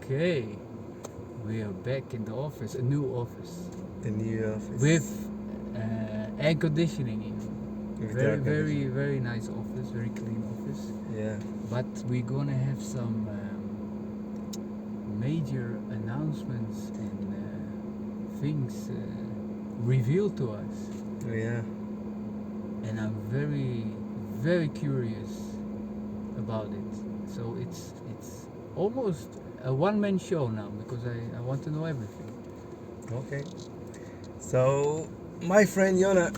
Okay, we are back in the office, a new office The new office. with air conditioning even. With Very, air very, conditioning. very nice office, very clean office. Yeah. But we're gonna have some major announcements and things revealed to us, Yeah. and I'm very, very curious about it. So it's almost a one-man show now because I want to know everything. Okay. So my friend Jona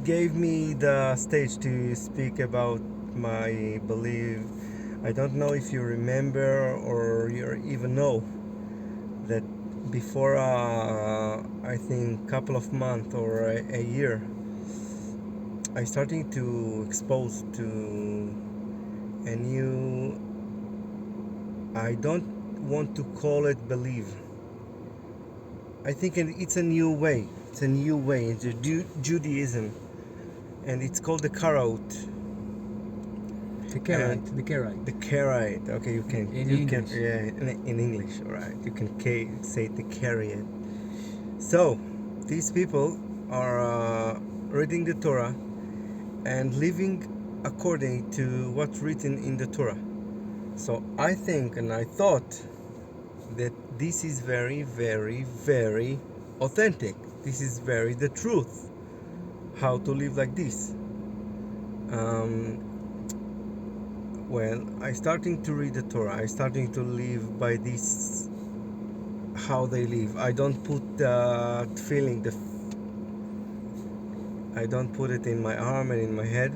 gave me the stage to speak about my belief. I don't know if you remember or you even know that before I think couple of months or a year, I started to expose to a new, I don't want to call it belief. I think it's a new way. It's a new way into Judaism, and it's called the Karaite. The Karaite, the Karaite. The Karaite. Okay, you can. In you English. Can, yeah, in English, all right. You can say the Karaite. So, these people are reading the Torah and living according to what's written in the Torah. So I think and I thought that this is very, very, very authentic. This is very the truth. How to live like this. Well, I starting to read the Torah. I starting to live by this. How they live. I don't put the feeling. I don't put it in my arm and in my head.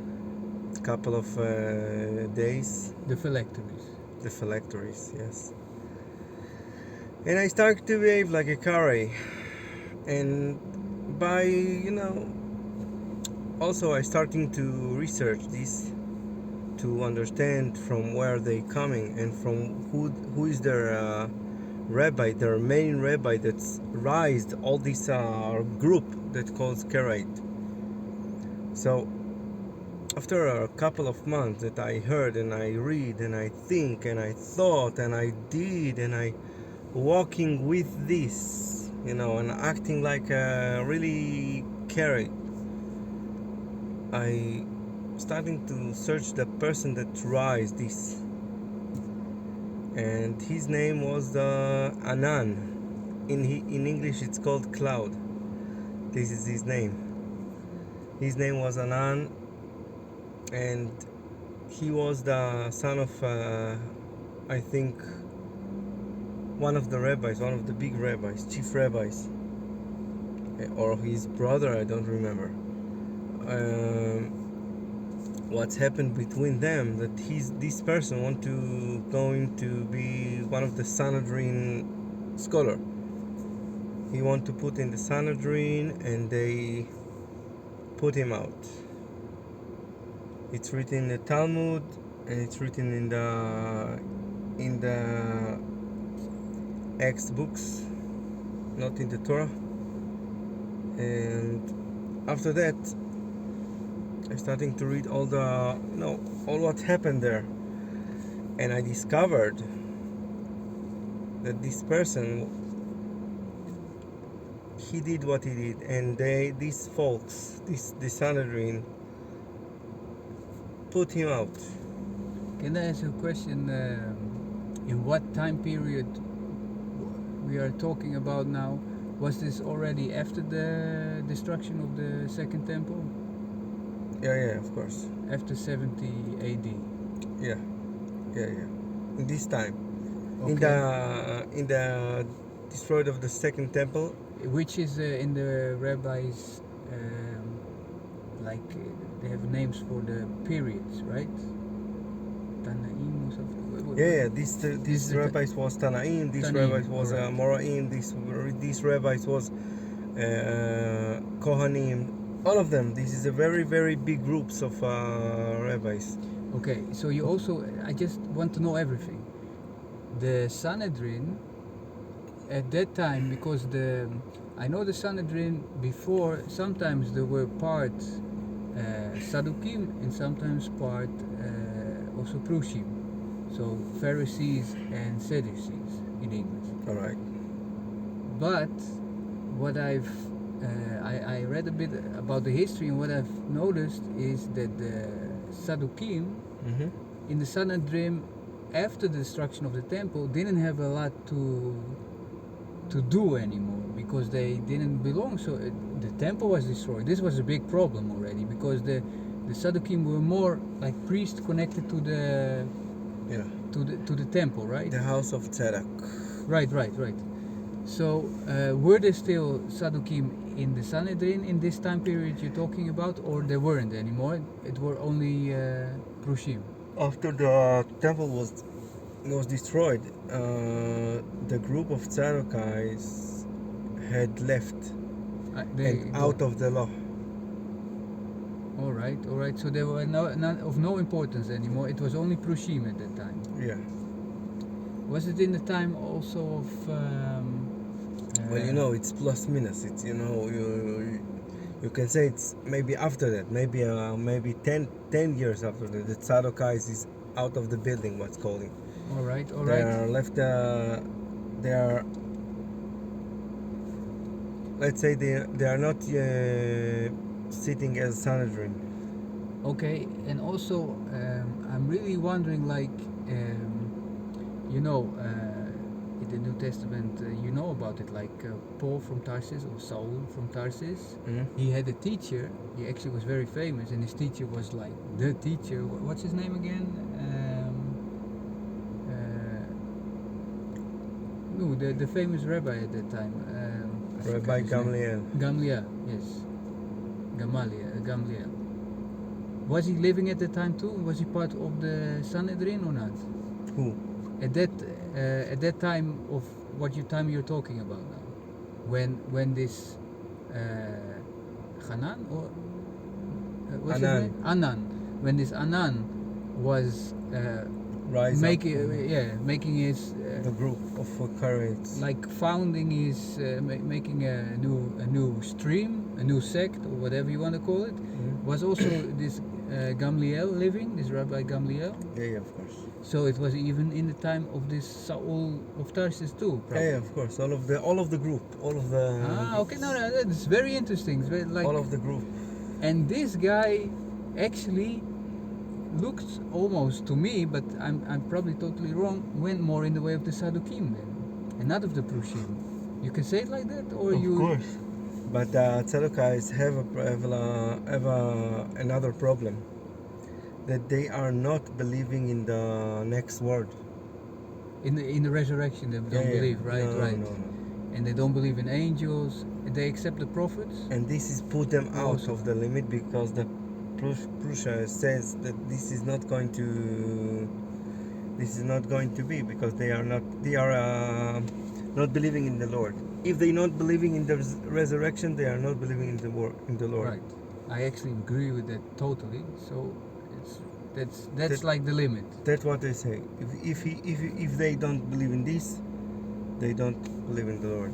A couple of days. The phylacteries. The phylacteries, yes. And I start to behave like a Karaite. And by also I starting to research this to understand from where they coming and from who is their rabbi, their main rabbi that's raised all this group that calls Karaite. So after a couple of months that I heard and I read and I think and I thought and I did and I walking with this, and acting like a really Karaite, I starting to search the person that raised this, and his name was the Anan. In English it's called cloud. This is his name. His name was Anan, and he was the son of I think one of the rabbis, one of the big rabbis, chief rabbis, or his brother, I don't remember. What's happened between them, that this person want to going to be one of the Sanhedrin scholar. He want to put in the Sanhedrin, and they put him out. It's written in the Talmud, and it's written in the Acts books, not in the Torah. And after that, I starting to read all what happened there, and I discovered that this person, he did what he did, and these folks, the Sanhedrin, put him out. Can I ask you a question? In what time period we are talking about now? Was this already after the destruction of the Second Temple? Yeah, of course. After 70 AD. Yeah. In this time, Okay. in the destroyed of the Second Temple, Which is in the rabbis, they have names for the periods, right? Tannaim or something. Yeah. This rabbis was Tannaim. This Tannaim, rabbis was alright. Moraim. This rabbis was Kohanim. All of them. This is a very, very big groups of rabbis. Okay, so you also, I just want to know everything. The Sanhedrin at that time, because I know the Sanhedrin before, sometimes there were part Sadukim and sometimes part also Prushim. So Pharisees and Sadducees in English. All right. But what I read a bit about the history, and what I've noticed is that the Sadducees Mm-hmm. in the Sanhedrin, after the destruction of the temple, didn't have a lot to do anymore because they didn't belong. So the temple was destroyed. This was a big problem already because the Sadducees were more like priests connected to the Yeah. to the temple, right? The house of Tzedek. Right. So were there still Sadducees in the Sanhedrin in this time period you're talking about, or there weren't anymore? It were only Prushim. After the temple was destroyed, the group of Tzedekais had left and out of the law. All right. So they were none of no importance anymore. It was only Prushim at that time. Yeah. Was it in the time also of? Well, you know, it's plus minus. It's, you know, you can say it's maybe after that, maybe 10 years after that, the Tzedekais is out of the building. What's calling? All right. They are left. They are. Let's say they are not sitting as Sanhedrin. Okay, and also I'm really wondering, like, you know, in the New Testament, you know about it, like Paul from Tarsus or Saul from Tarsus. Mm-hmm. He had a teacher. He actually was very famous, and his teacher was like the teacher. What's his name again? No, the famous rabbi at that time. I Rabbi forgot his name. Gamliel. Gamliel, yes. Gamliel. Was he living at the time too? Was he part of the Sanhedrin or not? Who? At that time of what time you're talking about now, when this Hanan or what's his Anan. name? Anan. When this Anan was Rise making his the group of Karaites. like founding his making a new stream, a new sect, or whatever you want to call it. Mm-hmm. Was also this Gamliel living, this Rabbi Gamliel. Yeah, of course. So it was even in the time of this Saul of Tarsus too. Probably. Yeah, of course. All of the group, all of the. Okay, no, that's very interesting. It's very, like, all of the group. and this guy actually looked almost to me, but I'm probably totally wrong. Went more in the way of the Sadducees then, and not of the Prushim. You can say it like that, or Of you. course. But Tzedekais have another problem, that they are not believing in the next word. In the resurrection, they don't believe, right? No. And they don't believe in angels. They accept the prophets. And this is put them out Also. of the limit, because the Prussia says that this is not going to be, because they are not believing in the Lord. If they not believing in the resurrection, they are not believing in the Lord. Right. I actually agree with that totally. So that's like the limit. That's what they say. If they don't believe in this, they don't believe in the Lord,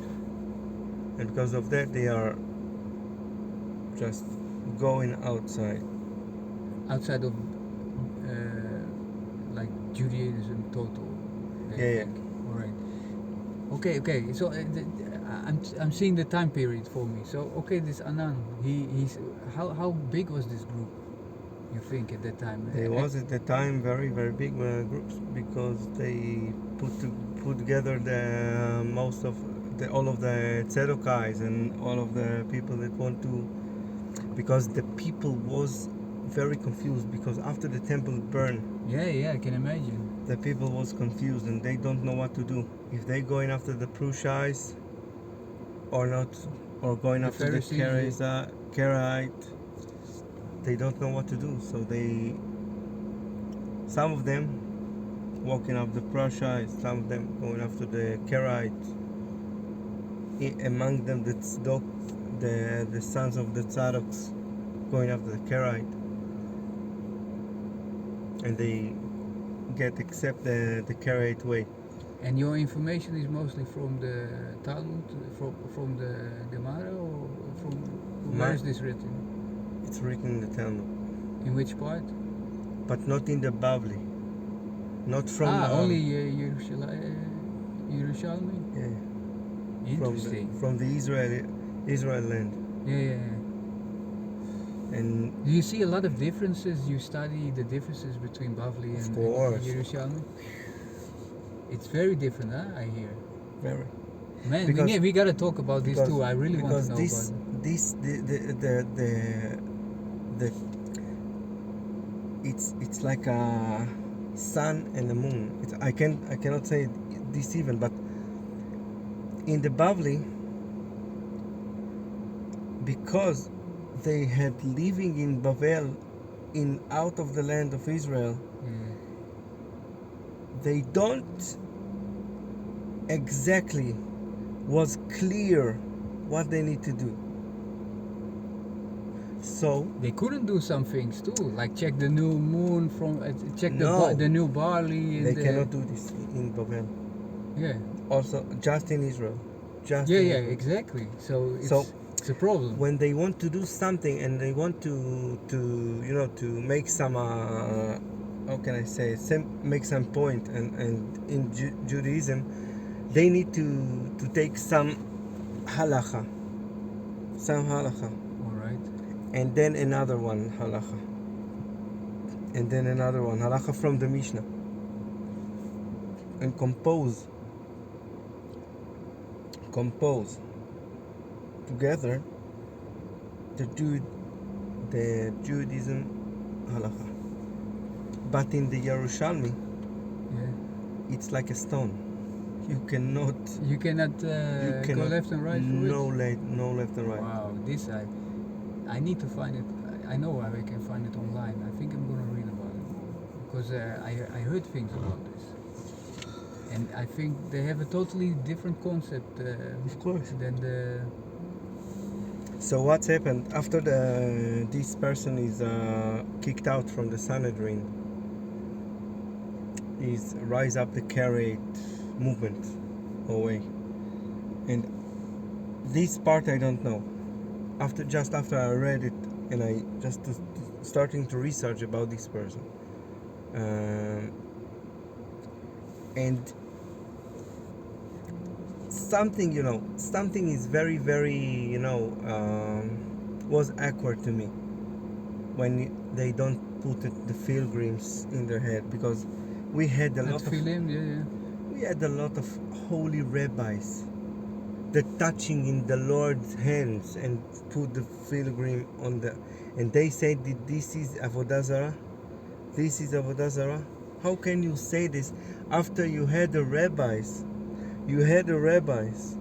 and because of that, they are just going outside of like Judaism total. Yeah. All right. Okay. So I'm seeing the time period for me. So okay, this Anan, he's how big was this group? You think at that time? There was at the time very, very big groups, because they put together all of the Tzedekais and all of the people that want to, because the people was very confused, because after the temple burned, Yeah, I can imagine. the people was confused and they don't know what to do. If they going after the Prushais or not, or going The after the Pharisees. Karaite, they don't know what to do. So some of them walking up the Prushais, some of them going after the Karaite. Among them, the sons of the Tzadoks going after the Karaite, and they accept the Karaite way. And your information is mostly from the Talmud, from the Gemara, or from where is this written? It's written in the Talmud, In which part? but not in the Bavli. not from only Yerushalayim. yeah, Interesting. from the Israel land. Yeah. And Do you see a lot of differences? You study the differences between Bavli Of and course. Yerushalmi? It's very different, huh? I hear. very Man, Because- we gotta talk about this because too. I really want because to know this about it. this the it's like a sun and a moon. I cannot say this even, but in the Bavli, because they had living in Bavel, in out of the land of Israel, Yeah. they don't exactly was clear what they need to do. So They couldn't do some things too, like check the new moon from check No. the new barley. And they cannot do this in Bavel. Yeah. Also, just in Israel. Just Yeah, in yeah, Israel. exactly. So So, it's a problem. When they want to do something and they want to to make some how can I say make some point, and in Judaism they need to take some halacha, All right. and then another one halacha, and then another one halacha from the Mishnah, and compose together the Judaism halacha. But in the Yerushalmi, Yeah. it's like a stone. You cannot You cannot go left and right for it. no left and right. Wow, this I need to find it. I know where I can find it online. I think I'm gonna read about it because I heard things about this, and I think they have a totally different concept Of course. than the. So what's happened after this person is kicked out from the Sanhedrin? Is rise up the Karaite movement away, and this part I don't know. After I read it, and I just starting to research about this person, and something is very very was awkward to me when they don't put the pilgrims in their head, because we had a lot of Tefilin, yeah. we had a lot of holy rabbis that touching in the Lord's hands and put the pilgrim on the, and they said that this is avodah zarah. This is avodah zarah. How can you say this after you had the rabbis? You had the rabbis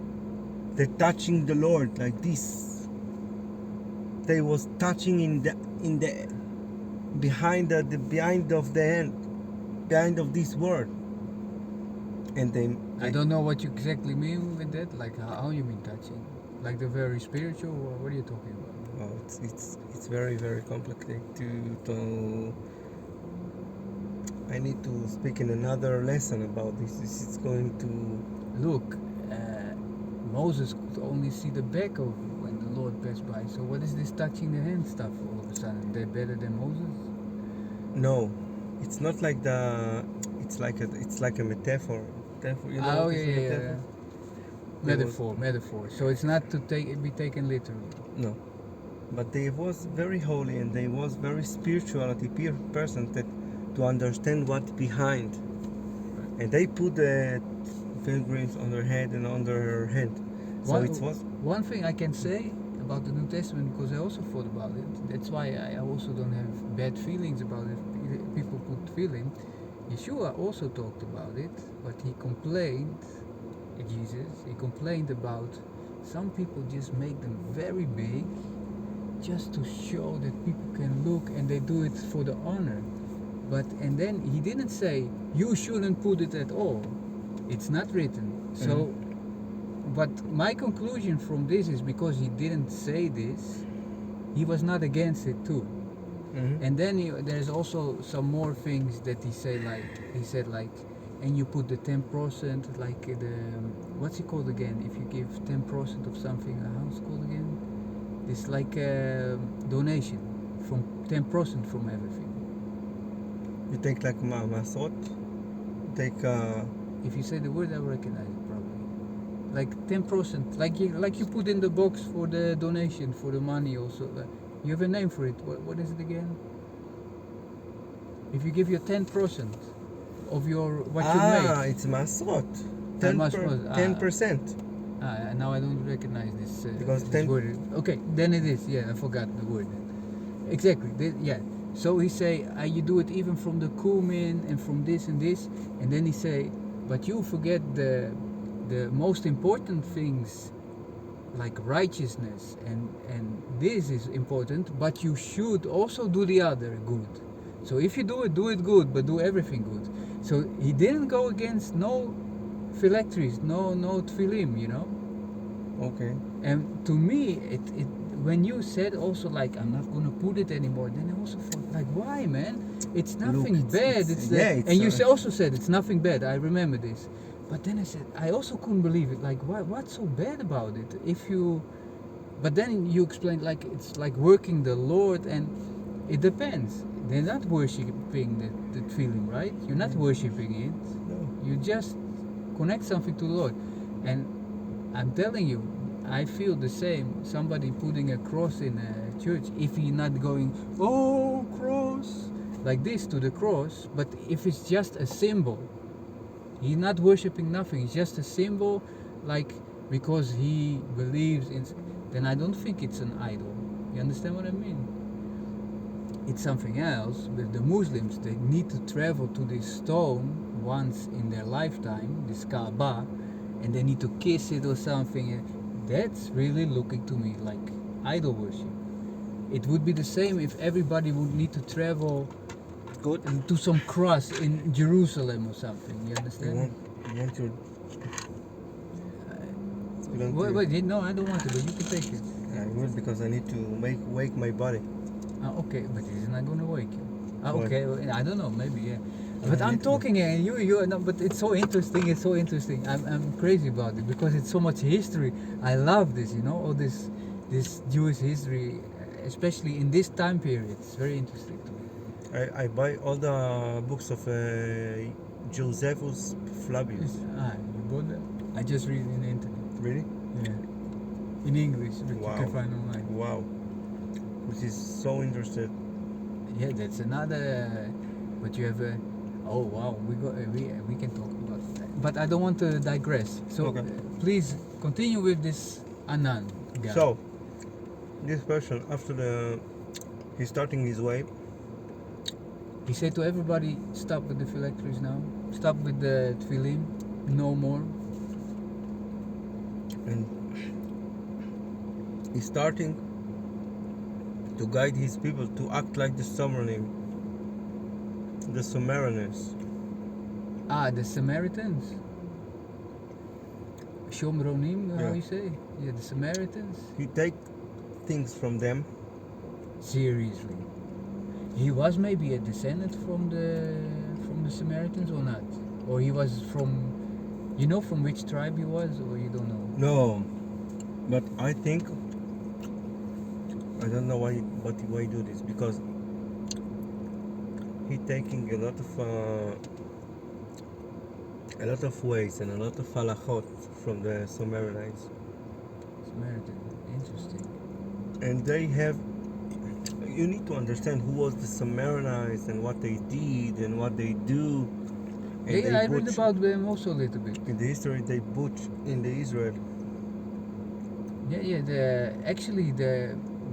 that touching the Lord like this. They was touching in the behind of the hand, behind of this word. And they I don't know what you exactly mean with that. Like how you mean touching? Like the very spiritual, or what are you talking about? Oh, it's very very complicated to I need to speak in another lesson about this. This is going to Look, Moses could only see the back of when the Lord passed by. So what is this touching the hand stuff all of a sudden? They're better than Moses? no. It's not like the. It's like a metaphor. You know Oh what yeah, is a yeah, yeah. metaphor? Metaphor. So it's not to be taken literally. No, but they was very holy and they was very spirituality person that to understand what behind, and they put the pilgrims on their head and on their hand. So it was One thing I can say about the New Testament, because I also thought about it. That's why I also don't have bad feelings about it. People put feeling. Yeshua also talked about it, but he complained. Jesus, he complained about some people just make them very big, just to show that people can look, and they do it for the honor. And then he didn't say you shouldn't put it at all. It's not written. So, but my conclusion from this is because he didn't say this, he was not against it too. And then there's also some more things that he said like, and you put the 10% like the what's it called again? If you give 10% of something, how's it called again? It's like a donation from 10% from everything. You take like masot. take. If you say the word, I will recognize it probably. Like 10%, like you put in the box for the donation for the money also. You have a name for it. What is it again? If you give your 10% of your what you make. It's masrot. Masrot. 10%. Now I don't recognize this, Because this word. Okay, then it is. Yeah, I forgot the word. Exactly. Yeah. So he say, you do it even from the cumin and from this and this, and then he say, but you forget the most important things, like righteousness, and this is important, but you should also do the other good. So if you do it good, but do everything good. So he didn't go against no phylacteries, no tefilin, you know. Okay. And to me, it when you said also like I'm not gonna put it anymore, then I also thought like why, man? It's nothing bad. And you also said it's nothing bad. I remember this, but then I said I also couldn't believe it. Like what's so bad about it? But then you explained like it's like working the Lord, and it depends. They're not worshiping the tefillin, right? You're not worshiping it. No. You just connect something to the Lord, and I'm telling you, I feel the same. Somebody putting a cross in a church, if he's not going, oh, cross, like this to the cross, but if it's just a symbol, he's not worshiping nothing, it's just a symbol, like because he believes in, then I don't think it's an idol. You understand what I mean? It's something else. With the Muslims, they need to travel to this stone once in their lifetime, this Kaaba, and they need to kiss it or something. That's really looking to me like idol worship. It would be the same if everybody would need to travel to some cross in Jerusalem or something. You understand? You want your... Wait, no, I don't want to, but you can take it. I will, because I need to wake my body. Okay, but he's not gonna wake you. What? Okay, well, I don't know, maybe, yeah. But I'm talking and you no, but it's so interesting. It's so interesting. I'm crazy about it because it's so much history. I love this, you know, all this Jewish history, especially in this time period. It's very interesting to me. I buy all the books of Josephus Flavius. You bought them? I just read it in the internet. Really? Yeah. In English, but Wow. you can find online. Wow. Which is so interested. Yeah, that's another. But you have a. Oh wow, we can talk about that. But I don't want to digress. So Okay. Please continue with this Anan guy. So, this person, after he's starting his way, He said to everybody, stop with the phylacteries now. Stop with the tefillin. No more. and he's starting to guide his people to act like the Samarim, the Samaritans. The Samaritans. Shomronim, how Yeah. you say? Yeah, the Samaritans. He take things from them. Seriously. He was maybe a descendant from the Samaritans or not? Or he was from, you know from which tribe he was, or you don't know? No, but I think, I don't know why he do this, because he taking a lot of ways and a lot of halachot from the Samaritans, Samaritan, interesting. and they have. You need to understand who was the Samaritans and what they did and what they do. And Yeah, I read butch- about them also a little bit. in the history they butch in the Israel. Yeah.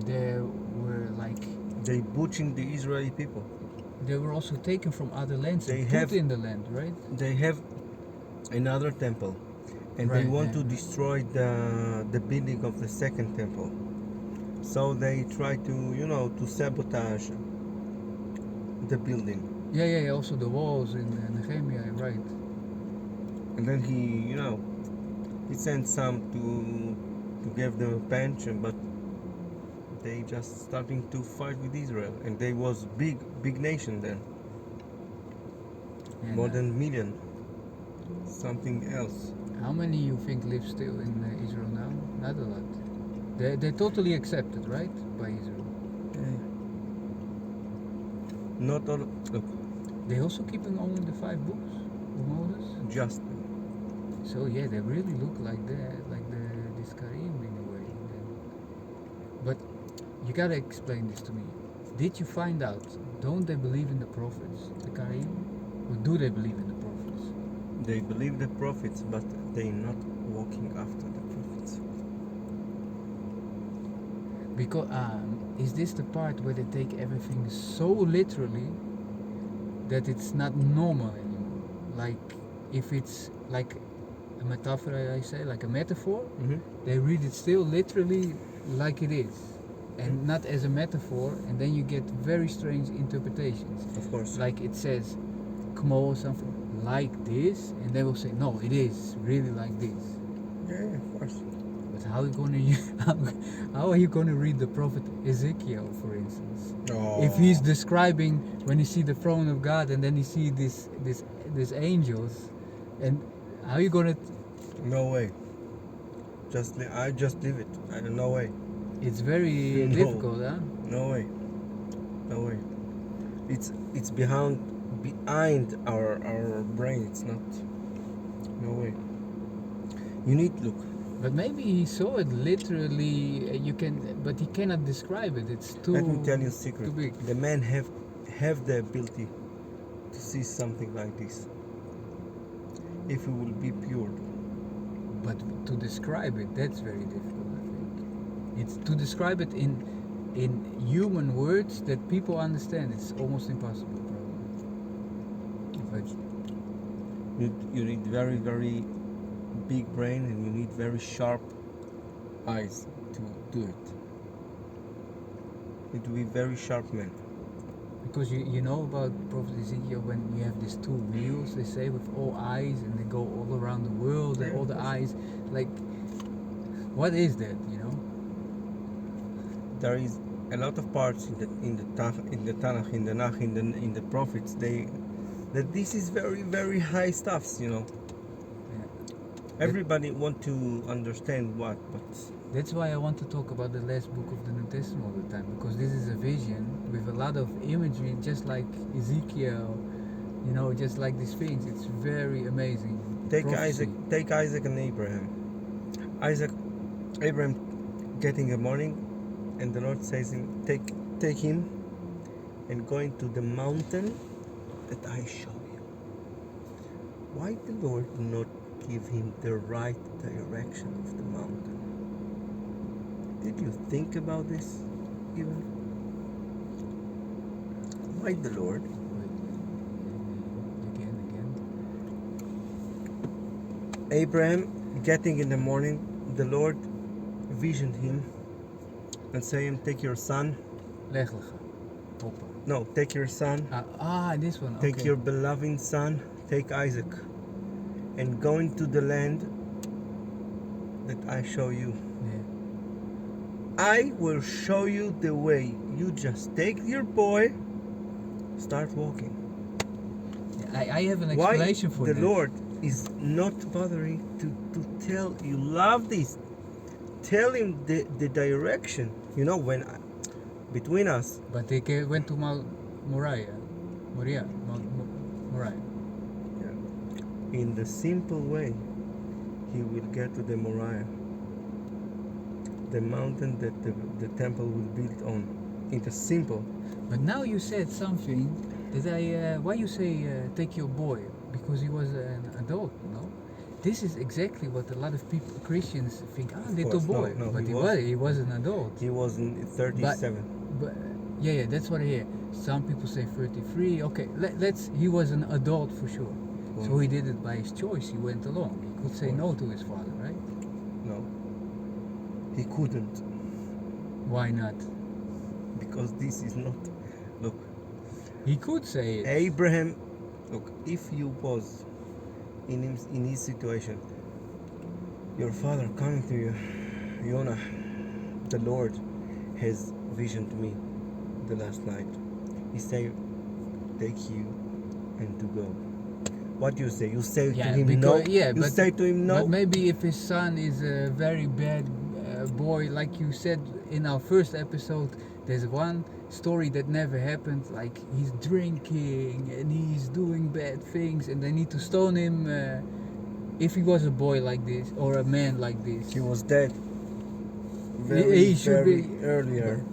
They were like They butching the Israeli people. they were also taken from other lands They and have- put in the land, right? They have another temple, and they Right, want yeah. to destroy the building of the second temple. So they try to sabotage the building. Yeah. Also the walls in Nehemiah, right? And then he sent some to give them a pension, but they just starting to fight with Israel, and they was big nation then, And, more than million, something else. how many you think live still in Israel now? Not a lot. They're totally accepted, right, by Israel. Not all. Look, They also keeping only the 5 books. of Moses? Just So yeah, they really look like that, like this Karim in a way. But you gotta explain this to me. Did you find out? Don't they believe in the prophets, the Karim, or do they believe in the prophets? they believe the prophets, but they're not walking after the prophets. Because is this the part where they take everything so literally that it's not normal anymore? Like if it's like a metaphor, I say, like a metaphor, they read it still literally like it is, and not as a metaphor, and then you get very strange interpretations. Of course. Like it says, "Kmo" or something like this, and they will say, "No, it is really like this." Yeah, of course. But how are you gonna read the prophet Ezekiel, for instance? Oh. If he's describing when you see the throne of God and then you see these angels, and how are you gonna? No way. I just leave it. No way. It's very No. difficult, huh? No way. No way. It's behind our brain. It's not. No way. You need look. But maybe he saw it literally. But he cannot describe it. It's too. Let me tell you a secret. Too big. The men have the ability to see something like this. If we will be pure. But to describe it, that's very difficult. I think it's to describe it in human words that people understand. It's almost impossible, probably. But You need very, very big brain, and you need very sharp eyes to do it. Need to be very sharp man. because you know about Prophet Ezekiel, when you have these two wheels, they say, with all eyes, and they go all around the world, and all the eyes, like, what is that? You know? There is a lot of parts in the Tannaim, in the Nach, in the prophets. That this is very, very high stuffs. You know. Yeah. Everybody want to understand what, but That's why I want to talk about the last book of the New Testament all the time, because this is a vision with a lot of imagery, just like Ezekiel, you know, just like these things. It's very amazing. take prophecy. Isaac and Abraham. Abraham getting a morning, and the Lord says him, take him and go into the mountain that I show you. Why the Lord not give him the right direction of the mountain? Did you think about this even? Why the Lord? Again. Abraham getting in the morning, the Lord visioned him and saying, take your son. Leg lecha. Toppen. No, take your son. This one. Take Okay. your beloved son, take Isaac, and go into the land that I show you. Yeah. I will show you the way. You just take your boy, start walking. I have an Why explanation for the that. Lord is not bothering to tell you love this? Tell him the direction. You know, when between us, But they went to Mount Moriah. Mount Moriah. in the simple way, he will get to the Moriah, the mountain that the temple will build on. In the simple. But now you said something that why you say take your boy? Because he was an adult, no? This is exactly what a lot of people, Christians, think. Little course, no, boy. no, But he was an adult. He was in 37. But yeah, that's what I hear. Some people say 33. Okay, he was an adult for sure. So he did it by his choice. He went along. He could say no to his father, right? No. He couldn't. Why not? Because this is not. Look, He could say it. Abraham. Look, if you was in his situation, your father coming to you, Jona, the Lord has visioned me the last night. He say, take you and to go. What do you say? You say to him no? You say to him no? But maybe if his son is a very bad boy, like you said in our first episode, there's one story that never happened, like he's drinking and he's doing bad things and they need to stone him if he was a boy like this or a man like this. He was dead He should very be earlier.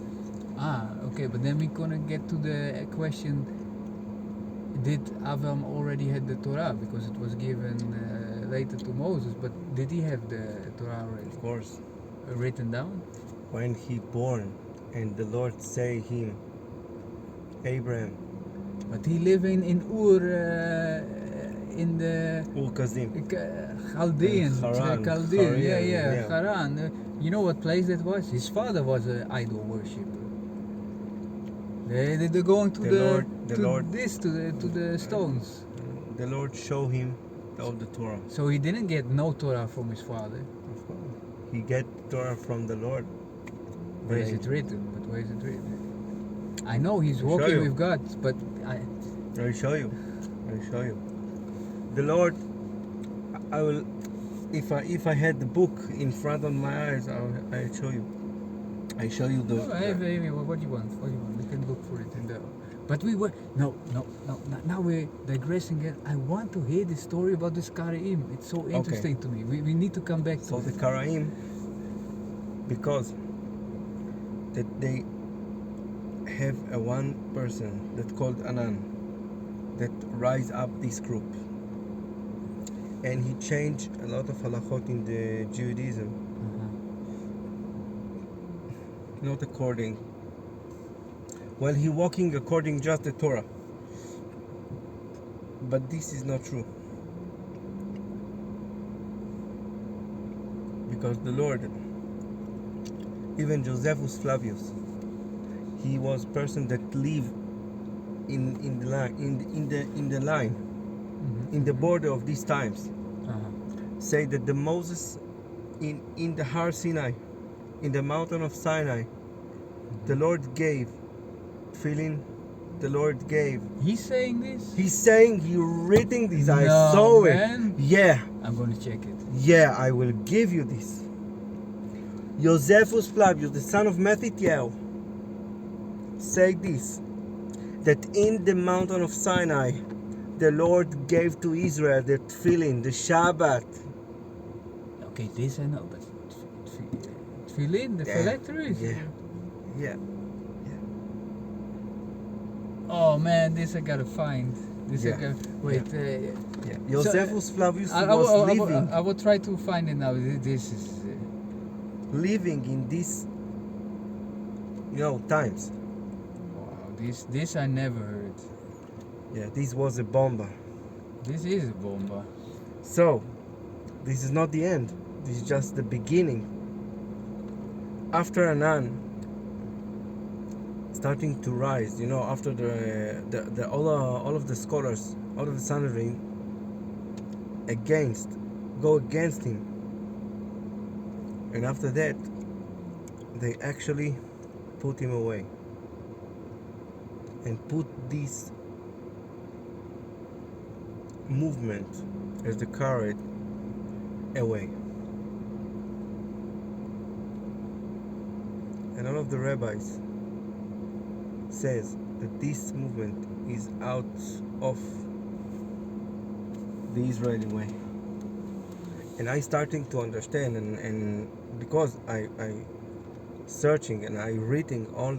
Okay, but then we're gonna get to the question, did Avram already had the Torah, because it was given later to Moses, but did he have the Torah already Of course, written down? when he born and the Lord say him, Abraham, But he living in Ur, in the Ul-Kazim, Chaldeans, Haran, Chaldean, yeah, yeah. Haran. You know what place that was? His father was an idol worshipper. They're going to the stones. the Lord show him all the Torah. So he didn't get no Torah from his father. Of course. He get Torah from the Lord. Where is it written? But where is it written? I know he's I'll show walking you. with God, but I'll show you. The Lord, I will. If I had the book in front of my eyes, I'll show you. I show you the. No, hey, what do you want? We can look for it in there. But we were no. Now we're digressing again. I want to hear the story about this Karaite. It's so interesting to me. We need to come back to So the it. Karaite, because that they have a one person that called Anan that rise up this group, and he changed a lot of halachot in the Judaism, not according. Well, he walking according just the Torah, but this is not true, because the Lord, even Josephus Flavius, he was person that lived in the line, in the border of these times. Say that the Moses in the Har Sinai, in the mountain of Sinai, the Lord gave tefilin. The Lord gave. He's saying this? He's saying, he reading this. I No, saw man. it. Yeah. I'm going to check it. Yeah, I will give you this. Josephus Flavius, the son of Matthew, say this, that in the mountain of Sinai, the Lord gave to Israel the tefillin, the Shabbat. Okay, this I know, but tefilin, the phylacteries? Yeah. Oh man, this I gotta find. Wait. Yeah. Josephus Flavius I will try to find it now. This is living in these, times. wow. This I never heard. Yeah, this was a bomba. This is a bomba. So, this is not the end. This is just the beginning. After Anan starting to rise, after the all of the scholars, all of the Sanhedrin go against him, and after that, they actually put him away and put this movement as the Karaite away. And all of the rabbis says that this movement is out of the Israeli way. And I starting to understand, and because I searching and I reading all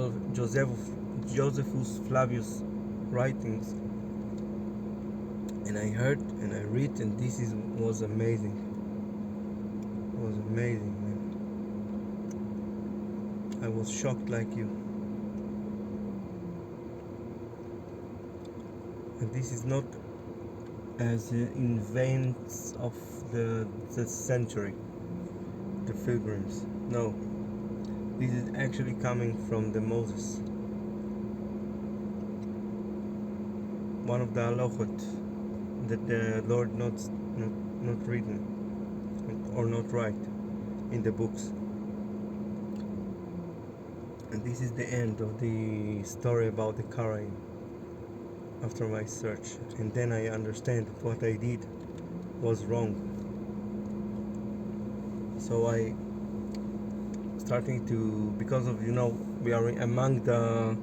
of Josephus Flavius writings, and I heard and I read, and this was amazing. It was amazing, man. I was shocked like you. And this is not as invents of the century, the pilgrims. No, this is actually coming from the Moses. One of the halachot that the Lord not written or not write in the books. And this is the end of the story about the Karaite after my search. And then I understand that what I did was wrong. So I starting to, because of, we are among the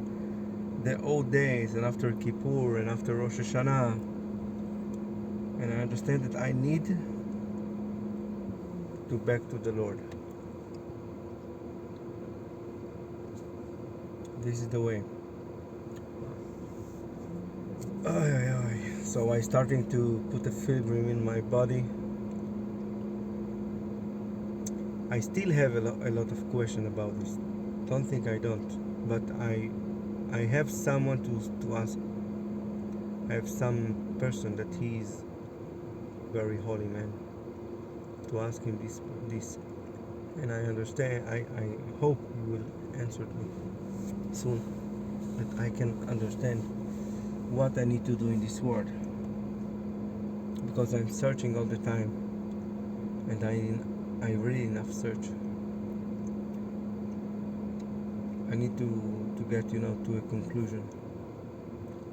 old days, and after Kippur and after Rosh Hashanah, and I understand that I need to back to the Lord. This is the way. So I starting to put a pilgrim in my body. I still have a lot of questions about this. Don't think I don't, but I have someone to ask. I have some person that he is very holy man to ask him this, and I understand. I hope he will answer me soon, that I can understand what I need to do in this world, because I'm searching all the time, and I really enough search. I need to get to a conclusion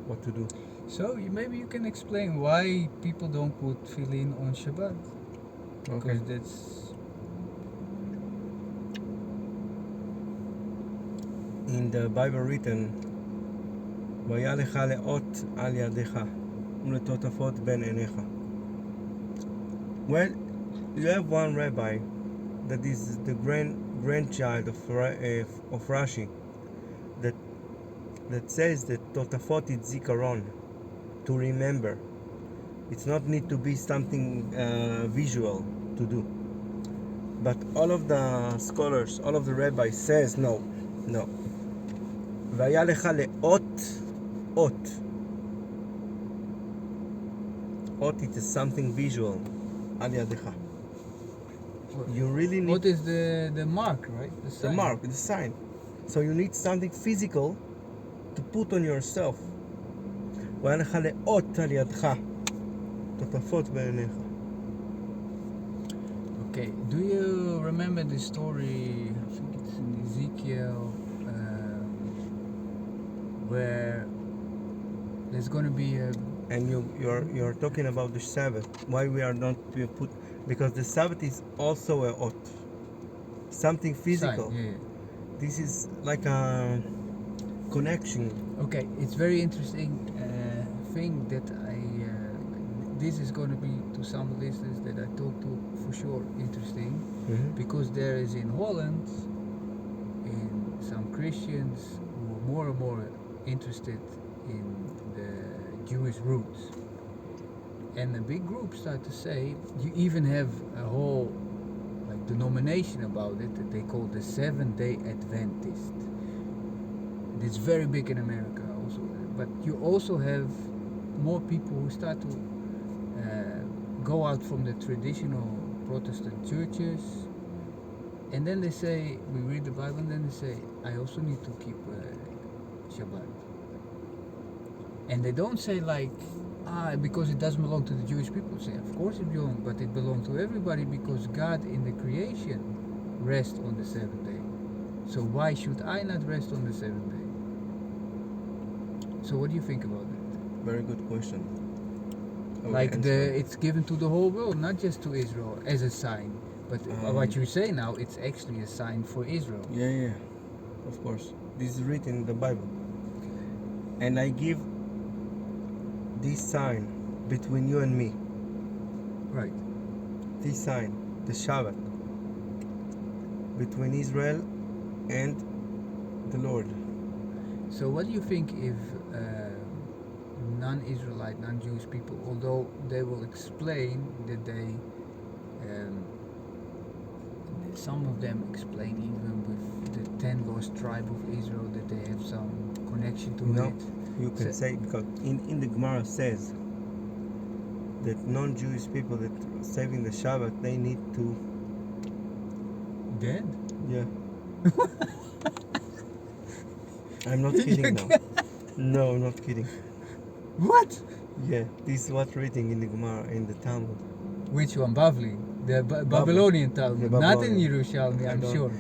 what to do. So maybe you can explain why people don't put tefillin on Shabbat. Okay. Because that's In the Bible written, והיה לך לאות על ידך ולטוטפות בין עיניך. Well, you have one rabbi that is the grandchild of Rashi that says that totafot is zikaron, to remember. It's not need to be something visual to do. But all of the scholars, all of the rabbis says no. והיה לך לאות, אות it is something visual. על ידך. You really need what is the mark, right? the sign. mark, the sign. So you need something physical to put on yourself. והיה לך לאות על ידך, תוטפות בעיניך. Okay, do you remember the story, I think it's in Ezekiel, where there's going to be a... And you're talking about the Sabbath. Why we are not put? Because the Sabbath is also a ot, something physical. sign, yeah. This is like a connection. Okay, it's very interesting thing that this is going to be to some listeners that I talk to for sure interesting, because there is in Holland, in some Christians who are more and more interested in the Jewish roots, and a big group start to say, you even have a whole denomination about it that they call the Seventh-day Adventist. It's very big in America also, but you also have more people who start to go out from the traditional Protestant churches, and then they say, we read the Bible, and then they say, I also need to keep Shabbat. And they don't say because it doesn't belong to the Jewish people. Say, of course it belongs, but it belongs to everybody, because God in the creation rests on the seventh day. So why should I not rest on the seventh day? So what do you think about that? Very good question. It's given to the whole world, not just to Israel as a sign. But what you say now, it's actually a sign for Israel. Yeah, of course. This is written in the Bible. And I give this sign between you and me. Right. This sign, the Shabbat, between Israel and the Lord. So what do you think if non-Israelite, non-Jewish people, although they will explain that they, some of them explain even with the 10 lost tribe of Israel that they have some connection to it. You can say, because in the Gemara says that non-Jewish people that are saving the Shabbat, they need to... Dead? Yeah. I'm not kidding now. No, I'm not kidding. What? Yeah, this is what reading in the Gemara, in the Talmud. Which one? Bavli? The Babylonian Talmud. The Not in Babylonian. Yerushalmi, I'm sure.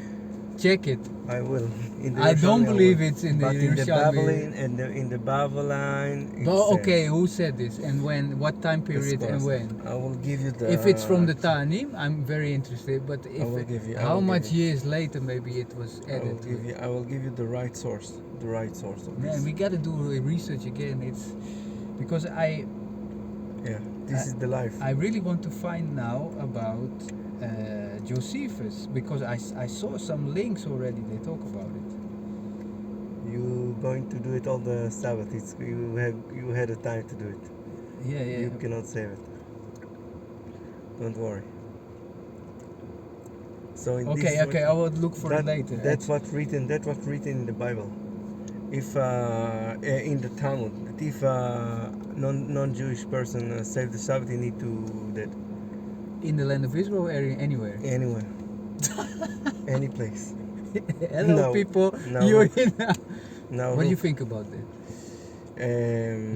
Check it. I will. In the I don't Yerushalmi, believe will. it's in the But in the Yerushalmi. Babylon and in the Babylon. It But okay, says, who said this and when? What time the period and scholars. when? I will give you the. If it's from the Tannaim, I'm very interested. But if will give you- I how will give much you. years later maybe it was added to it. I will give you the right source. The right source of Man, this. we gotta do research again. It's because Yeah, this is the life. I really want to find now about Josephus because I saw some links already. They talk about it. You going to do it all the Sabbath. You had a time to do it. Yeah, yeah. You cannot save it. Don't worry. So in Okay, this okay. I will look for it later. That's what's written. That's what's written in the Bible. If in the Talmud, that if non-Jewish person save the Sabbath, he need to that In the land of Israel, anywhere. anywhere, any place. Hello, No, people. no. You're in now. Now, What do you look, think about that?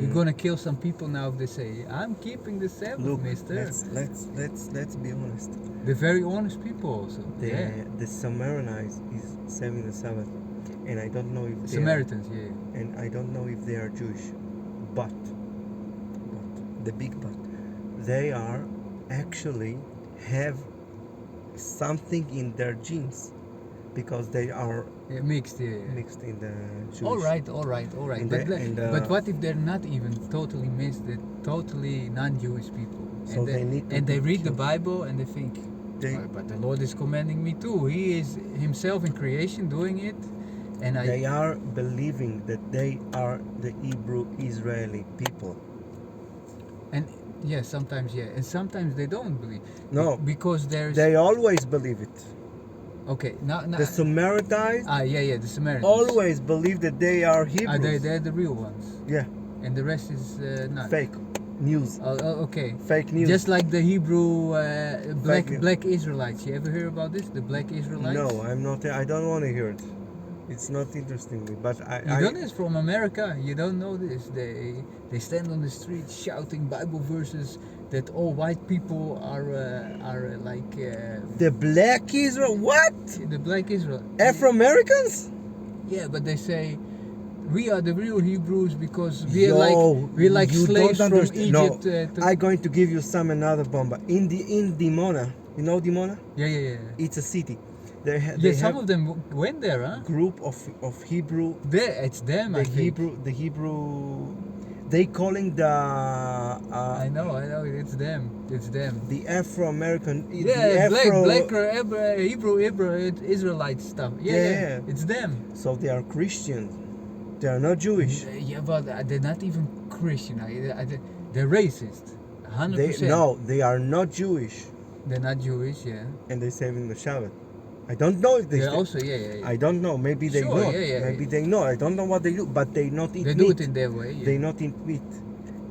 You're gonna kill some people now if they say, "I'm keeping the Sabbath, look. Mister." Let's be honest. They're very honest people, also. The Samaritans is saving the Sabbath, and I don't know if they Samaritans, yeah. are, and I don't know if they are Jewish, but the big but, they are actually have something in their genes, because they are Yeah, mixed, yeah. mixed in the Jewish. All right. In But, the- but what if they're not even totally mixed? They're totally non-Jewish people, So they need to and they be read the killed. Bible and they think, They- "Oh, but the Lord is commanding me too. He is Himself in creation doing it, and They are believing that they are the Hebrew Israeli people. and yeah, sometimes yeah, and sometimes they don't believe. No. Because there's They always believe it. okay now The Samaritans yeah the Samaritans always believe that they are Hebrews. they're the real ones, Yeah, and the rest is not fake news. Okay. Fake news. Just like the Hebrew news. black Israelites. You ever hear about this? The black Israelites? No, I'm not. I don't want to hear it. It's not interesting me. But You don't know this from America. You don't know this. They stand on the street shouting Bible verses that all white people are like the black Israel. What? the black Israel. Afro Americans? Yeah, but they say we are the real Hebrews because Yo, we're like you slaves don't from understand. Egypt. No, I'm going to give you another bomb. In Dimona, you know Dimona? Yeah. It's a city. They Yeah, some have of them went there, huh? group of Hebrew. It's them, I think. The Hebrew. They calling the. I know, it's them. The Afro American. Yeah, black Hebrew Israelite stuff. Yeah, it's them. So they are Christians. They are not Jewish. Yeah, but they're not even Christian. They're racist. 100%. No, they are not Jewish, They're not Jewish, yeah. and they saving the Shabbat. I don't know if they. They're also, yeah. I don't know. Maybe they Sure, know. yeah. Maybe they know. I don't know what they do, but they not eat They meat. do it in their way, yeah. They not eat meat,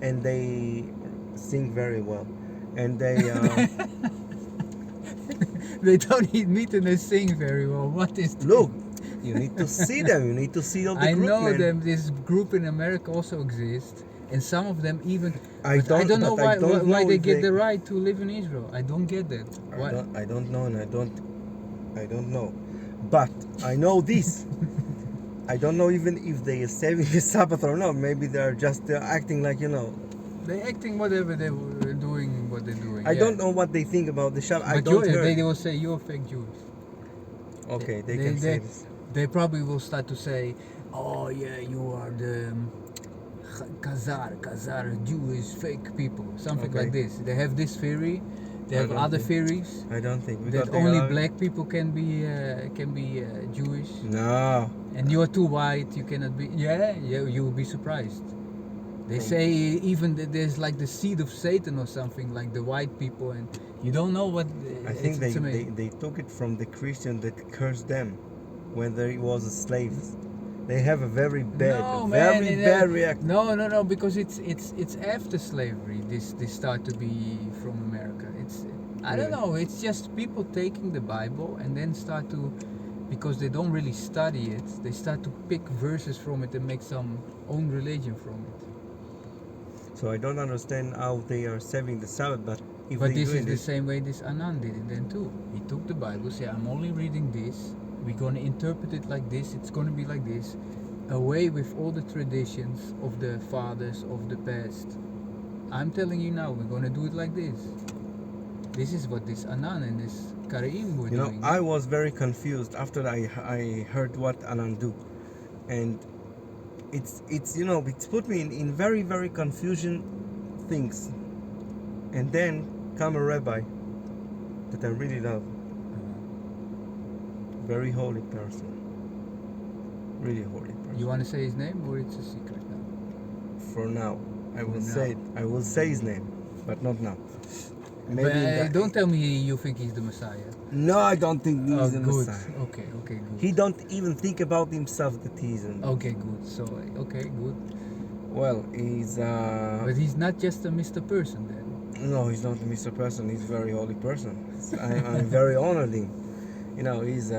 and they sing very well, and they. They don't eat meat and they sing very well. What is this? Look, you need to see them. You need to see all the I group, know man. them. This group in America also exists, and some of them even. I but I don't know but I why don't why know they if get the right to live in Israel. I don't get that. Why? I don't know, and I don't know, but I know this. I don't know even if they are saving the Sabbath or not. Maybe they are just acting like They're acting whatever they were doing, what they're doing. I don't know what they think about the Shabbat. I But don't they hear. will say you're fake Jews. Okay, they can say this. They probably will start to say, "Oh yeah, you are the Khazar Jewish fake people," something Okay. like this. They have this theory. They I have don't other think- theories I don't think because that they only are- black people can be Jewish, No. and you are too white. You cannot be. Yeah, you will be surprised. They say even that there's like the seed of Satan or something, like the white people, and you don't know what. I think it's amazing. they took it from the Christian that cursed them when they was slaves. They have a very bad, No, very man, bad reaction. No, because it's after slavery. This start to be from America. I don't know. It's just people taking the Bible and then start to, because they don't really study it. They start to pick verses from it and make some own religion from it. So I don't understand how they are saving the Sabbath, but if But they this doing is the same way this Anan did it then too. He took the Bible, said, "I'm only reading this, we're going to interpret it like this, it's going to be like this, away with all the traditions of the fathers of the past. I'm telling you now, we're going to do it like this. This is what this Anan and this Karaites were doing. I was very confused after I heard what Anan do, and it's put me in very, very confusion things. And then come a rabbi that I really love, very holy person, really holy person. You want to say his name, or it's a secret now? For now, I will now. say it. I will say his name, but not now. But don't tell me you think he's the Messiah. No, I don't think he's the good. Messiah. Okay, good. He don't even think about himself that he's an. Okay, good. So, okay, good. Well, he's But he's not just a Mr. Person then. No, he's not a Mr. Person. He's a very holy person. I'm very honored him. He's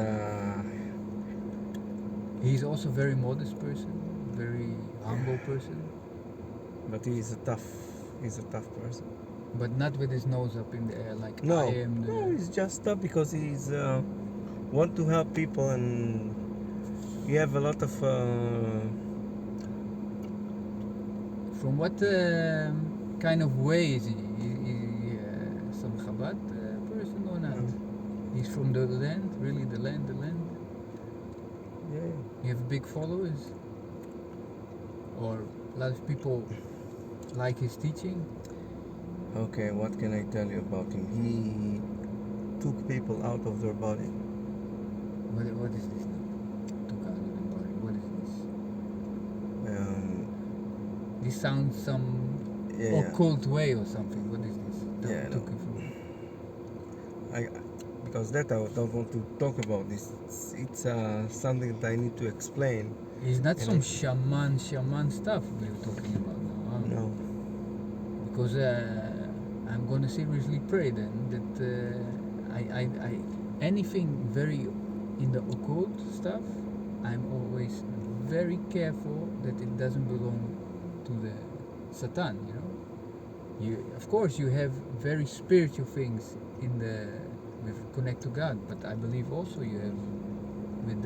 He's also a very modest person, very humble person. But he's a tough person. But not with his nose up in the air like No, I am. no, he's just tough because he's want to help people, and he have a lot of. From what kind of way is he? Some Shabbat person or not? He's from the land, really the land. Yeah. You have big followers, or a lot of people like his teaching. Okay, what can I tell you about him? He took people out of their body. What is this now? Took out of the body. What is this? This sounds some occult way or something. What is this? Took it from? Because that I don't want to talk about this. It's something that I need to explain. It's not some shaman stuff we're talking about now. No. Because I'm going to seriously pray then that I anything very in the occult stuff, I'm always very careful that it doesn't belong to the Satan. Of course you have very spiritual things in the with connect to God, but I believe also you have with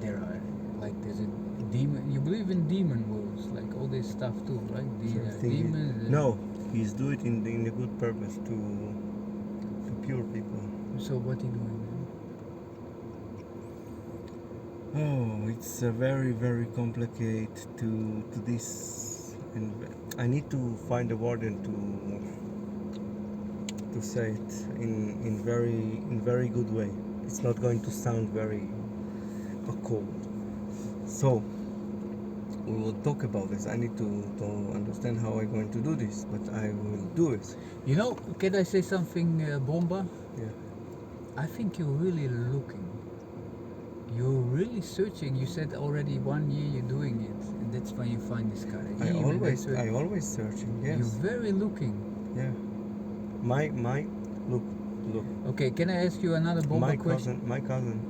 there are like there's a demon. You believe in demon worlds, like all this stuff too, right? Demons. No, he's do it in a good purpose to pure people. So what he doing then? Oh, it's very, very complicated to this, and I need to find a word and to say it in very good way. It's not going to sound very occult. So we will talk about this. I need to understand how I'm going to do this, but I will do it. Can I say something, Bomba? Yeah. I think you're really looking. You're really searching. You said already 1 year you're doing it, and that's when you find this guy. I always searching. Yes. You're very looking. Yeah. My look. Okay, can I ask you another Bomba question? My cousin.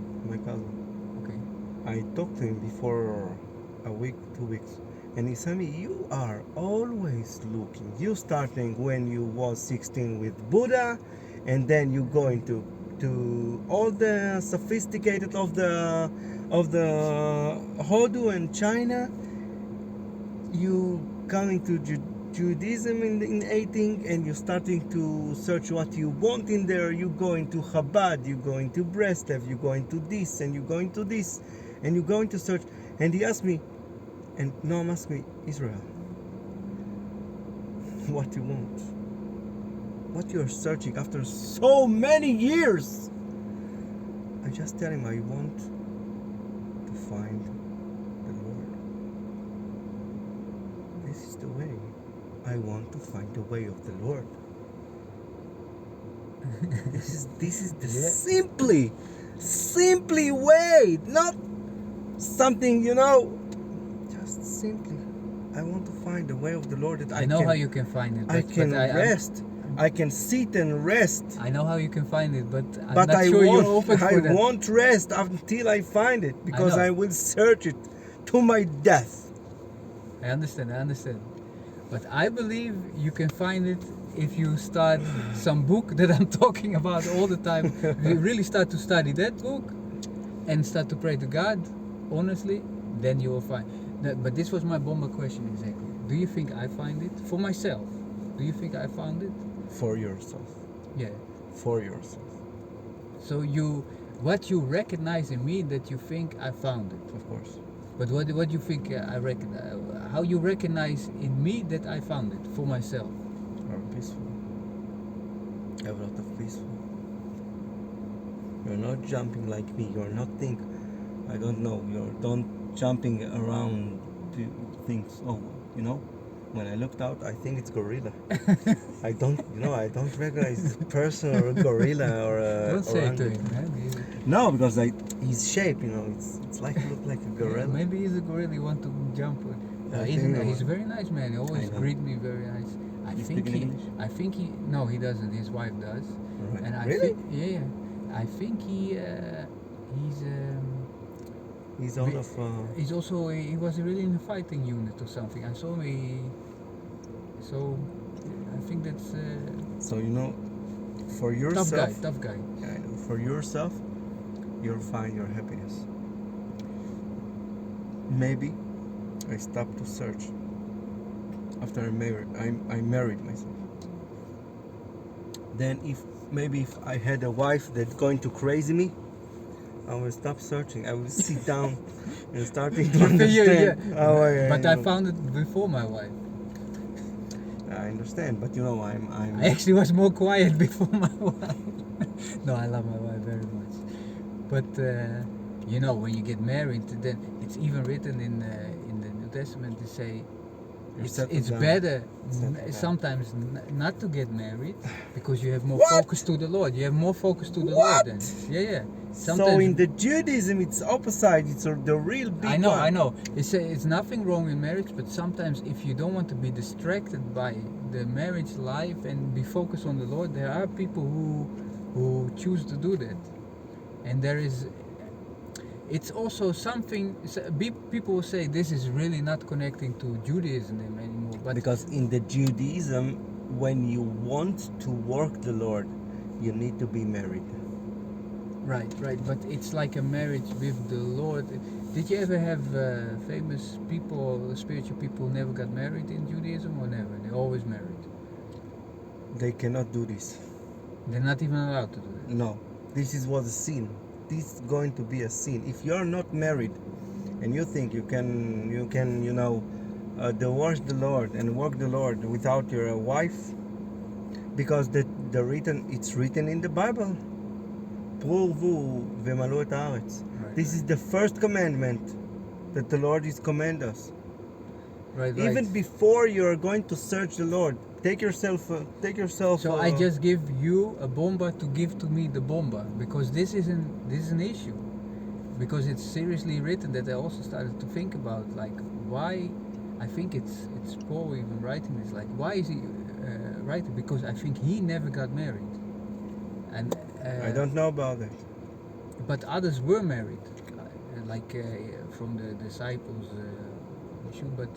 Okay. I talked to him before a week, 2 weeks, and he said me, you are always looking. You starting when you was 16 with Buddha, and then you going to all the sophisticated of the Hodu and China. You coming to Judaism in 18, and you're starting to search what you want in there. You going to Chabad, you going to Breslev, you going to this, and you going to this, and you're going to search. And he asked me, and Noam asked me, Israel, what you want? What you're searching after so many years? I just tell him I want to find the Lord. This is the way. I want to find the way of the Lord. This is the simply way, not something, just simply. I want to find the way of the Lord that I know how you can find it. I can rest. I can sit and rest. I know how you can find it, but I'm But not sure you're open for that. I won't rest until I find it, because I will search it to my death. I understand. But I believe you can find it if you start some book that I'm talking about all the time, if you really start to study that book and start to pray to God, honestly, then you will find that. But this was my bomber question exactly. Do you think I find it for myself? Do you think I found it? For yourself. Yeah. For yourself. So what you recognize in me that you think I found it. Of course. But what do you think I recognize? How you recognize in me that I found it for myself? Are peaceful. Have a lot of peaceful. You're not jumping like me. You're not I don't know. You're don't jumping around to things. Oh, when I looked out, I think it's gorilla. I don't recognize person or a gorilla or a. Don't say it to orangutan. him, man. No, because his shape, it's like look like a gorilla. Maybe he's a gorilla. You want to jump. He's a very nice man. He always greet me very nice. He speak English? I think he. No, he doesn't. His wife does. Right. And I Really? think, yeah. I think he's. He's out of. He's also he was really in a fighting unit or something. I saw him. So I think that's So for yourself. tough guy. Yeah, I know. For yourself, you'll find your happiness. Maybe I stopped to search after I married myself. Then if I had a wife that's going to crazy me, I will stop searching. I will sit down and starting to understand how But I found it before my wife. I understand, but I'm I actually was more quiet before my wife. No, I love my wife very much. But when you get married, then it's even written in the New Testament to say it's better sometimes not to get married because you have more focus to the Lord. You have more focus to the Lord then. Yeah. Sometimes, so in the Judaism, it's opposite. It's the real big I know. It's nothing wrong in marriage, but sometimes if you don't want to be distracted by the marriage life and be focused on the Lord, there are people who choose to do that, and it's also something. People will say this is really not connecting to Judaism anymore, but because in the Judaism, when you want to work the Lord, you need to be married. Right, but it's like a marriage with the Lord. Did you ever have famous people, spiritual people, who never got married in Judaism, or never? They're always married. They cannot do this. They're not even allowed to do that. No, this was a sin. This is going to be a sin. If you are not married, and you think you can, divorce the Lord and work the Lord without your wife, because it's written in the Bible. This is the first commandment that the Lord is command us. Right. Even before you are going to search the Lord, take yourself. So I just give you a bomba to give to me the bomba, because this is an issue, because it's seriously written that I also started to think about why. I think it's Paul even writing this. Why is he writing? Because I think he never got married, and I don't know about that. But others were married, from the disciples, but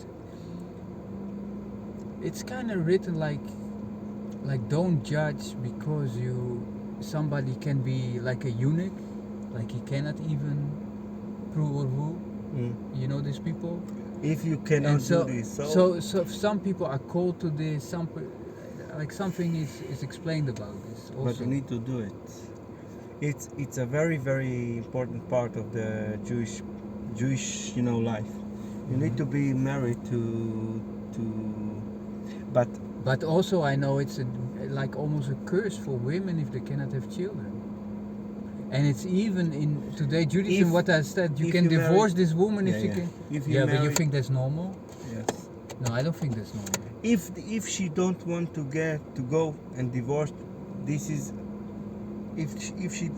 it's kind of written like don't judge because somebody can be like a eunuch, like he cannot even prove or who. You know these people. If you cannot do this, so some people are called to this. Something is explained about this also. But you need to do it. It's a very, very important part of the Jewish life. You need to be married to but also I know it's almost a curse for women if they cannot have children. And it's even in today Judaism, what I said, you can divorce this woman if you can. But you think that's normal? Yes. No, I don't think that's normal. If she don't want to go and divorce, this is if she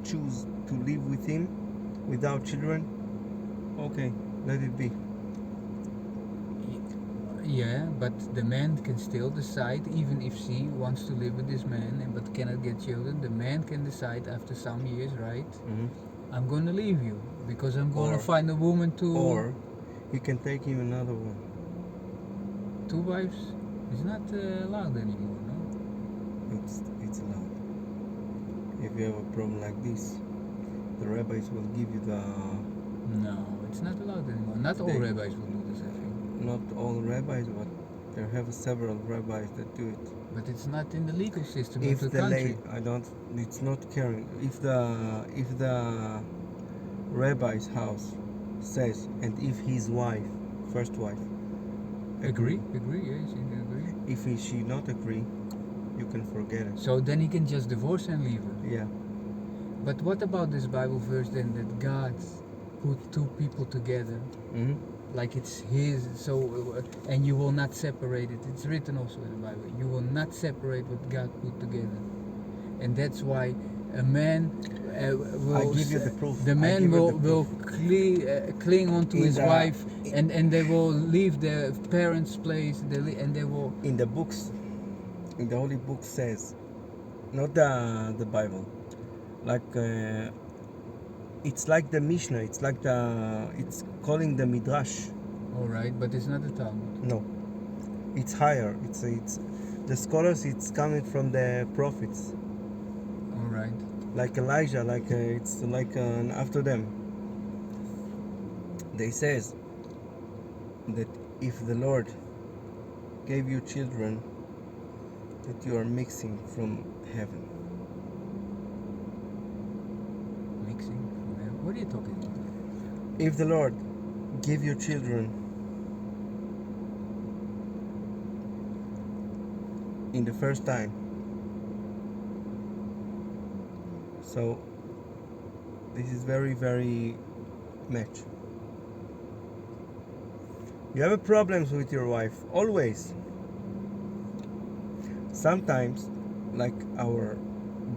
choose to live with him without children, okay, let it be. Yeah, but the man can still decide, even if she wants to live with this man but cannot get children, the man can decide after some years, right? Mm-hmm. I'm going to leave you because I'm going to find a woman to... Or he can take him another one. 2 wives is not allowed anymore, no? It's allowed. If you have a problem like this, the rabbis will give you the. No, it's not allowed anymore. Not all They- rabbis will do this, I think. Not all rabbis, but there have several rabbis that do it. But it's not in the legal system If of the the country. I don't. It's not caring. If the rabbi's house says, and if his wife, first wife, Agree, yes, you can agree. if she not agree, you can forget it. So then he can just divorce and leave her. Yeah. But what about this Bible verse then that God put two people together, Hmm. like it's His? So and you will not separate it. It's written also in the Bible. You will not separate what God put together, and that's why a man will. I give you the proof. The I man give you will the will proof. cling onto In his the- wife, and they will leave their parents' place. And they will. In the books, in the holy book says, not the Bible, like it's like the Mishnah. It's calling the Midrash. All right, but it's not the Talmud. No, it's higher. It's the scholars. It's coming from the prophets, All right. like Elijah. Like it's like after them. They says that if the Lord gave you children, that you are mixing from heaven. Mixing. What are you talking about? If the Lord give you children in the first time, so this is very, very much. You have a problems with your wife, always. Sometimes, like our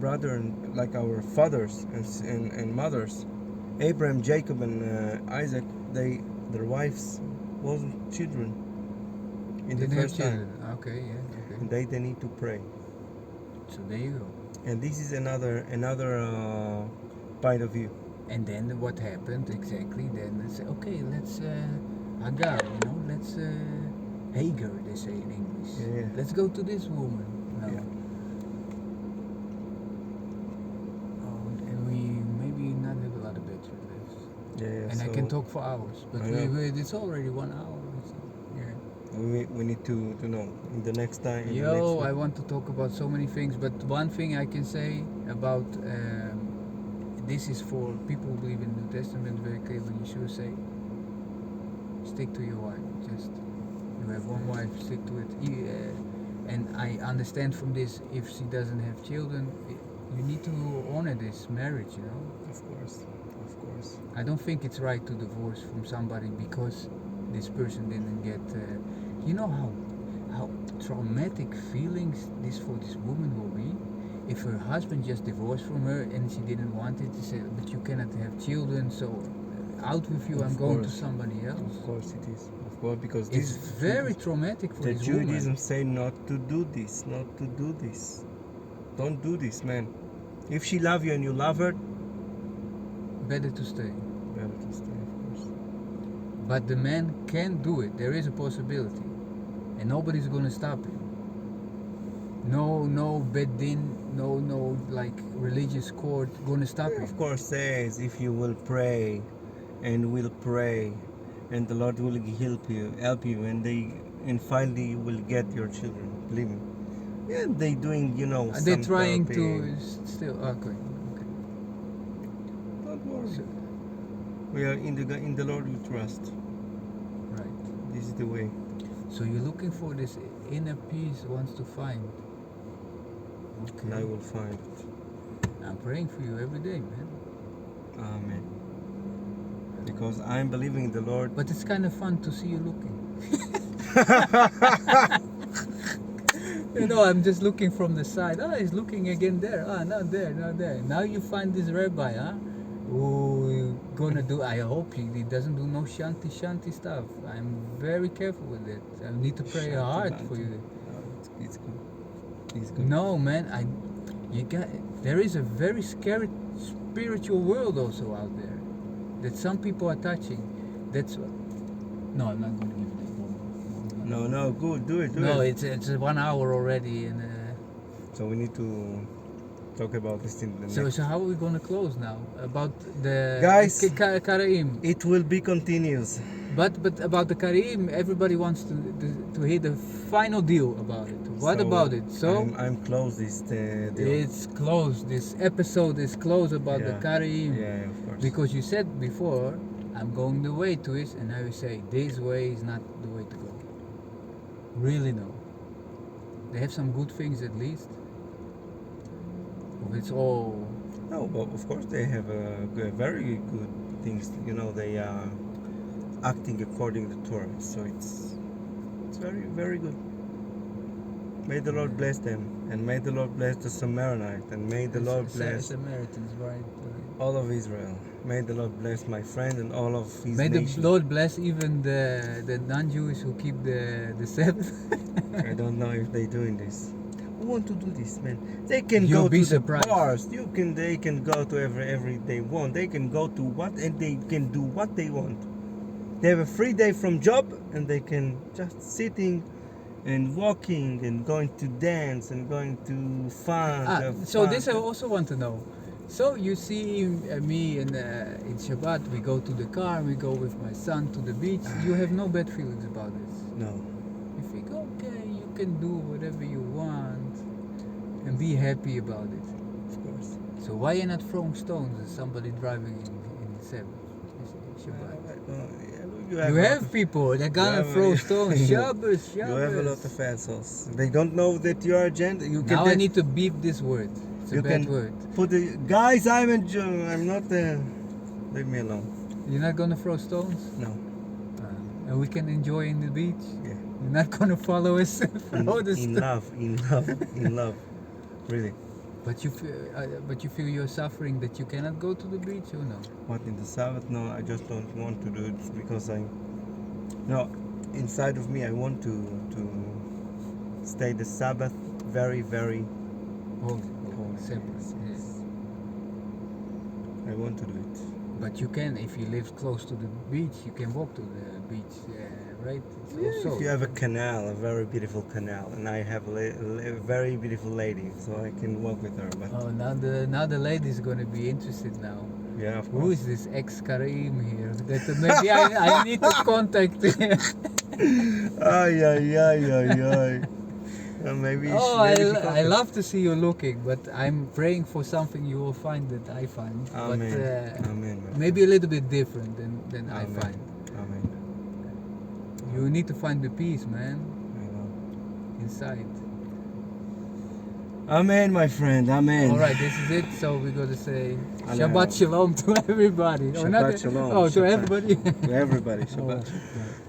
brother and like our fathers and mothers, Abraham, Jacob, and Isaac, their wives wasn't children in Didn't the have first time. children. Okay, yeah, okay. And they need to pray. So there you go. And this is another point of view. And then what happened exactly? Then they say, okay, let's Hagar, let's Hagar, they say in English. Yeah. Let's go to this woman. No. Yeah. Oh, and we maybe not have a lot of battery left. Yeah. And I So can talk for hours, but I know. it's already 1 hour. So, yeah. we need to know in the next time. in the Yo, next I want to talk about so many things, but one thing I can say about this is for people who believe in the New Testament very clear when Yeshua say, stick to your wife. Just you have one wife, stick to it. And I understand from this, if she doesn't have children, you need to honor this marriage. Of course. I don't think it's right to divorce from somebody because this person didn't get. You know how traumatic feelings this for this woman will be if her husband just divorced from her and she didn't want it. To say, but you cannot have children, so out with you. I'm going to somebody else. Of course it is. Of course, because It's this very traumatic for the this Judaism woman. say not to do this, not to do this. Don't do this, man. If she love you and you love her, Better to stay. better to stay, of course. But the man can do it. There is a possibility, and nobody's gonna stop him. No bedin, no like religious court gonna stop him. Of course says if you will pray and will pray and the Lord will help you and finally you will get your children. Believe me. Yeah, they doing, They're some trying therapy. to still. Okay. Don't worry. So, We are in the Lord we trust. right. This is the way. So you're looking for this inner peace, wants to find. And I Okay. will find it. I'm praying for you every day, man. Amen. Because I'm believing in the Lord. But it's kind of fun to see you looking. I'm just looking from the side. He's looking again there. Not there, not there. Now you find this rabbi, who gonna do. I hope he doesn't do no shanty stuff. I'm very careful with it. I need to pray Shanty hard banty. for you. It's good. It's good. No, man. There is a very scary spiritual world also out there that some people are touching. That's what. No, I'm not gonna give it. No, good. Do it. No, it's 1 hour already, and So we need to talk about this in the So, next. so how are we gonna close now? About the Guys. Karaim. It will be continuous. But about the Karaim, everybody wants to hear the final deal about it. What So about it? So I'm close this deal. it's closed. This episode is closed about the Yeah. Karaim. Yeah, of course. Because you said before, I'm going the way to it, and now you say this way is not the way to go. Really no. They have some good things at least. Or it's all. No, but of course they have very good things. You know, they are acting according to Torah. So it's very, very good. May the Lord bless them, and may the Lord bless the Samaritanite, and may the Lord bless Samaritans, right? all of Israel. May the Lord bless my friend and all of his May the nation. Lord bless even the non-Jews who keep the Sabbath. I don't know if they're doing this. Who want to do this, man? They can You'll go be to surprised. the bars. They can go to every they want. They can go to what and they can do what they want. They have a free day from job and they can just sitting and walking and going to dance and going to fun. So this I also want to know. So you see me and in Shabbat we go to the car, we go with my son to the beach. You have no bad feelings about this. No. You think okay, you can do whatever you want and be happy about it. Of course. So why are you not throwing stones at somebody driving in the Sabbath? Shabbat. You have people that gonna throw stones. Shabbos. You have a lot of assholes. They don't know that you are a gender. You can Now I need to beep this word. It's a You bad can word. put the guys. I'm not. Leave me alone. You're not gonna throw stones? No. And we can enjoy in the beach? Yeah. You're not gonna follow us? Follow the In stones? love, really. But you feel you're suffering that you cannot go to the beach or no? What in the Sabbath? No, I just don't want to do it because inside of me I want to stay the Sabbath very, very Holy. holy. Separate. Yes. I want to do it. But you can, if you live close to the beach, you can walk to the beach, right? It's also, If you have a canal, a very beautiful canal, and I have a very beautiful lady, so I can walk with her. But oh, now the lady's gonna be interested now. yeah, of Who course. is this ex-Karaim here? That maybe I need to contact him. Ay, ay, ay, ay, ay. Maybe I love to see you looking, but I'm praying for something you will find that I find. Amen. But Amen. maybe a little bit different than I Amen. find. Amen. You need to find the peace, man, I know. inside. Amen, my friend. Amen. All right, this is it. So we're going to say Amen. Shabbat Shalom to everybody. Shabbat Shalom. Oh, to Shabbat. everybody. To everybody. Shabbat. Oh,